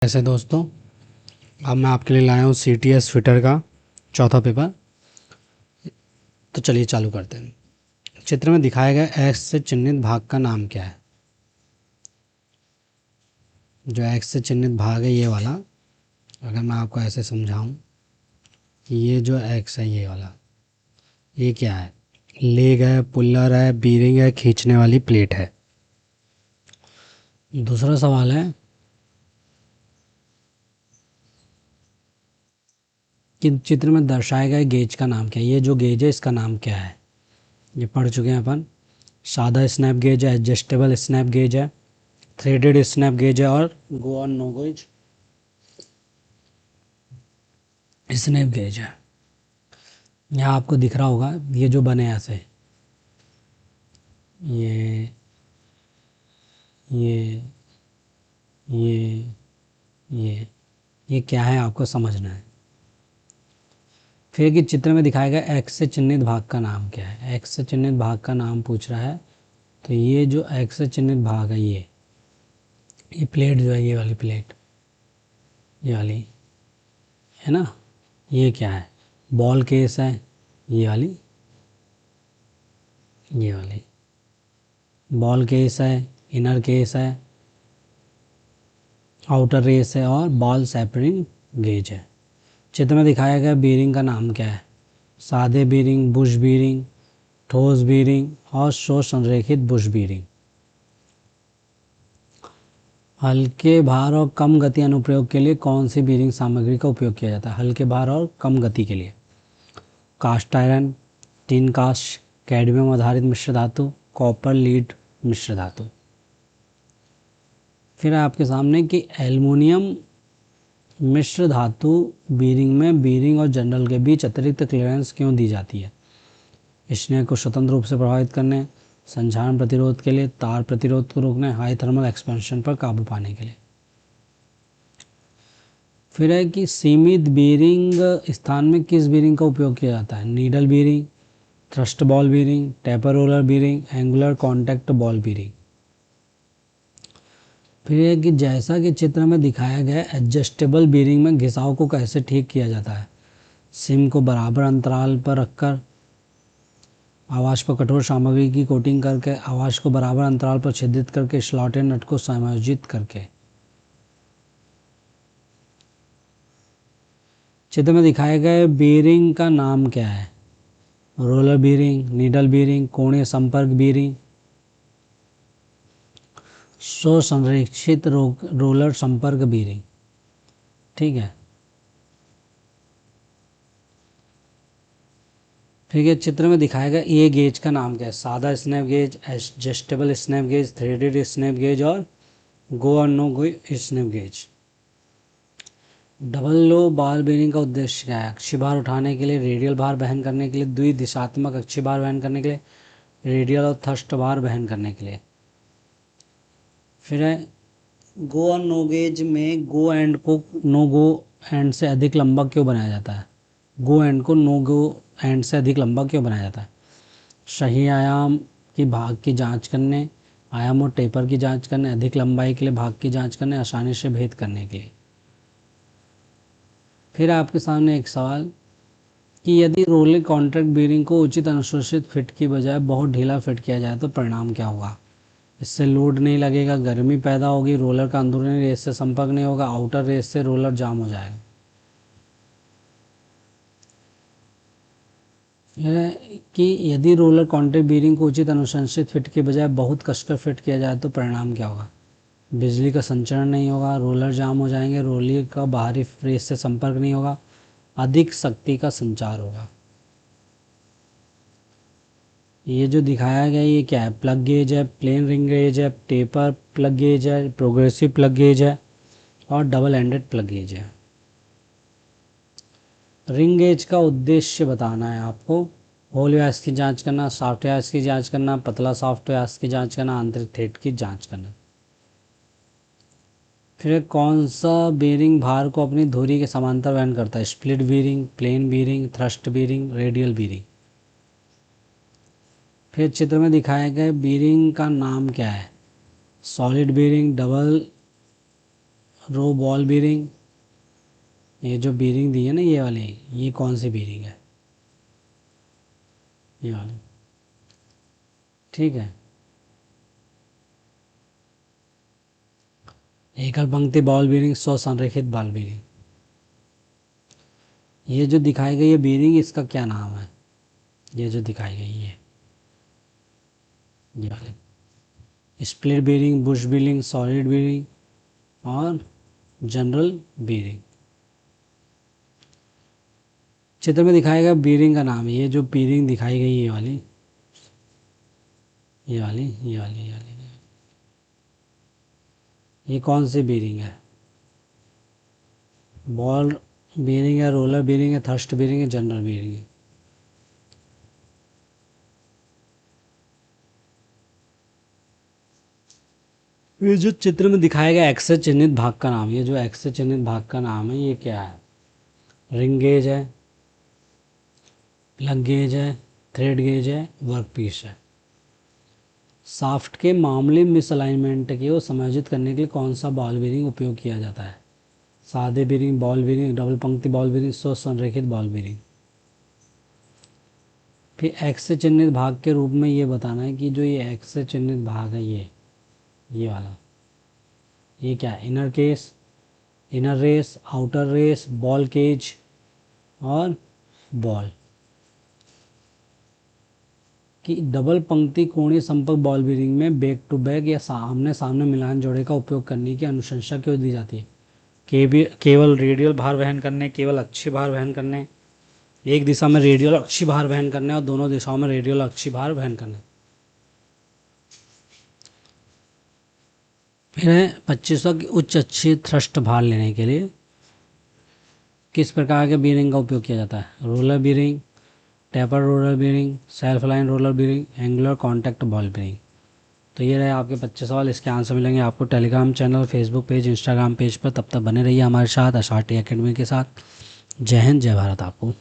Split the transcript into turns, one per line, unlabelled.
ऐसे दोस्तों, अब मैं आपके लिए लाया हूँ CTS फिटर का चौथा पेपर। तो चलिए चालू करते हैं। चित्र में दिखाया गया एक्स से चिन्हित भाग का नाम क्या है? जो एक्स से चिन्हित भाग है ये वाला, अगर मैं आपको ऐसे समझाऊं कि ये जो एक्स है ये वाला, ये क्या है? लेग है, पुल्लर है, बीरिंग है, खींचने वाली प्लेट है। दूसरा सवाल है कि चित्र में दर्शाए गए गेज का नाम क्या है? ये जो गेज है इसका नाम क्या है? ये पढ़ चुके हैं अपन। सादा स्नैप गेज है, एडजस्टेबल स्नैप गेज है, थ्रेडेड स्नैप गेज है और go on no gauge snap gauge है। यहाँ आपको दिख रहा होगा ये जो बने ऐसे, ये ये ये ये क्या है आपको समझना है। फिर कि चित्र में दिखाया गया एक्स से चिन्हित भाग का नाम क्या है? एक्स से चिन्हित भाग का नाम पूछ रहा है। तो ये जो एक्स से चिन्हित भाग है ये प्लेट जो है, ये वाली प्लेट, ये वाली है ना, ये क्या है? बॉल केस है, ये वाली बॉल केस है, इनर केस है, आउटर रेस है और बॉल सेपरिंग गेज है। चित्र में दिखाया गया बीरिंग का नाम क्या है? सादे बीरिंग, बुश बीरिंग, ठोस बीरिंग और शो संरेखित बुश बीरिंग। हल्के भार और कम गति अनुप्रयोग के लिए कौन सी बीरिंग सामग्री का उपयोग किया जाता है? हल्के भार और कम गति के लिए cast iron, tin cast, cadmium आधारित मिश्र धातु, कॉपर लीड मिश्र धातु। फिर आपके सामने कि एल्युमिनियम मिश्र धातु बीरिंग में बीरिंग और जर्नल के बीच अतिरिक्त क्लियरेंस क्यों दी जाती है? स्नेह को स्वतंत्र रूप से प्रभावित करने, संक्षारण प्रतिरोध के लिए, तार प्रतिरोध को रोकने, हाई थर्मल एक्सपेंशन पर काबू पाने के लिए। फिर है कि सीमित बीरिंग स्थान में किस बीरिंग का उपयोग किया जाता है? Needle bearing, thrust ball bearing, taper roller bearing, angular contact ball bearing. फिर है कि जैसा कि चित्र में दिखाया गया एडजस्टेबल बीरिंग में घिसाव को कैसे ठीक किया जाता है? सिम को बराबर अंतराल पर रखकर, आवाज़ पर कठोर सामग्री की कोटिंग करके, आवाज़ को बराबर अंतराल पर छिद्रित करके, स्लॉटेड नट को समायोजित करके। चित्र में दिखाए गए बीरिंग का नाम क्या है? रोलर बीरिंग, नीडल बीरिंग, कोणीय संपर्क बीरिंग, स्वसंरक्षित रोलर संपर्क बीरिंग। ठीक है। ठीक है, चित्र में दिखाया गया ये गेज का नाम क्या है? सादा snap gauge, adjustable snap gauge, threaded snap gauge और गो और no go snap gauge. Double लो बाल बेरिंग का उद्देश्य क्या है? अक्षीय भार उठाने के लिए, रेडियल भार वहन करने के लिए, द्विदिशात्मक अक्षीय भार वहन करने के लिए, रेडियल और थ्रस्ट भार वहन करने के लिए। फिर है गो और नो गेज में गो एंड को नो गो एंड से अधिक लंबा क्यों बनाया जाता है? गो एंड को नो गो एंड से अधिक लंबा क्यों बनाया जाता है? सही आयाम की भाग की जांच करने, आयाम और टेपर की जांच करने, अधिक लंबाई के लिए भाग की जांच करने, आसानी से भेद करने के लिए। फिर आपके सामने एक सवाल कि यदि रोलर कॉन्ट्रैक्ट बीरिंग को उचित अनुशोषित फिट की बजाय बहुत ढीला फिट किया जाए तो परिणाम क्या होगा? इससे लोड नहीं लगेगा, गर्मी पैदा होगी, रोलर का अंदरूनी रेस से संपर्क नहीं होगा, आउटर रेस से रोलर जाम हो जाएगा। यह कि यदि रोलर कॉन्ट्रैक्ट बीरिंग को उचित अनुशंसित फिट के बजाय बहुत कसकर फिट किया जाए तो परिणाम क्या होगा? बिजली का संचरण नहीं होगा, रोलर जाम हो जाएंगे, रोलर का बाहरी रेस से संपर्क नहीं होगा, अधिक शक्ति का संचार होगा। ये जो दिखाया गया ये क्या है? प्लग गेज है, प्लेन रिंग गेज है, टेपर प्लग गेज है, प्रोग्रेसिव प्लग गेज है और डबल एंडेड प्लग गेज है। रिंग गेज का उद्देश्य बताना है आपको। होल व्यास की जांच करना, सॉफ्ट व्यास की जांच करना, पतला सॉफ्ट व्यास की जांच करना, आंतरिक थ्रेड की जांच करना। फिर कौन सा बीरिंग भार को अपनी धुरी के समांतर वहन करता है? Split bearing, plain bearing, thrust bearing, radial bearing. फिर चित्र में दिखाए गए बीरिंग का नाम क्या है? Solid bearing, double row ball bearing, ये जो बीरिंग दी है ना ये वाली, ये कौन सी बीरिंग है, ये वाली, ठीक है। एकल पंक्ति बॉल बीरिंग, स्व संरेखित बॉल बीरिंग। ये जो दिखाई गई है बीरिंग, इसका क्या नाम है, ये जो दिखाई गई है ये वाली, split bearing, Bush bearing, solid bearing और जनरल बीरिंग। चित्र में दिखाया गया बीरिंग का नाम, ये जो बीरिंग दिखाई गई ये वाली, ये वाली, ये वाली, ये वाली, ये कौन सी बीरिंग है, बॉल बीरिंग है, रोलर बीरिंग है, थर्स्ट बीरिंग है, जनरल बीरिंग है। ये जो चित्र में दिखाया गया एक्स से चिन्हित भाग का नाम, ये जो एक्स से चिन्हित भाग का नाम है ये क्या है, रिंग गेज है, प्लग गेज है, थ्रेड गेज है, वर्क पीस है। शाफ्ट के मामूली मिसअलाइनमेंट को समायोजित करने के लिए कौन सा बॉल बीरिंग उपयोग किया जाता है, सादे बीरिंग, बॉल बीरिंग, डबल पंक्ति बॉल बीरिंग, स्व संरेखित बॉल बीरिंग। फिर एक्स से चिन्हित भाग के रूप में ये बताना है कि जो ये एक्स से चिन्हित भाग है ये वाला, ये क्या है, inner case, inner race, outer race, ball cage और बॉल। कि डबल पंक्ति कोणीय संपर्क बॉल बीरिंग में बैक टू बैक या सामने सामने मिलान जोड़े का उपयोग करने की अनुशंसा क्यों दी जाती है, केवल रेडियल भार वहन करने, केवल अक्षीय भार वहन करने, एक दिशा में रेडियल अक्षीय भार वहन करने और दोनों दिशाओं में रेडियल अक्षीय भार वहन करने। फिर है 25वां की उच्च अक्षीय थ्रस्ट भार लेने के लिए किस प्रकार के बीरिंग का उपयोग किया जाता है, roller bearing, taper roller bearing, self line roller bearing, angular contact ball bearing. तो ये रहे आपके 25 सवाल, इसके आंसर मिलेंगे आपको Telegram channel, Facebook page, Instagram page पर। तब तक बने रहिए हमारे साथ अशाटी एकेडमी के साथ। जय हिंद, जय भारत आपको।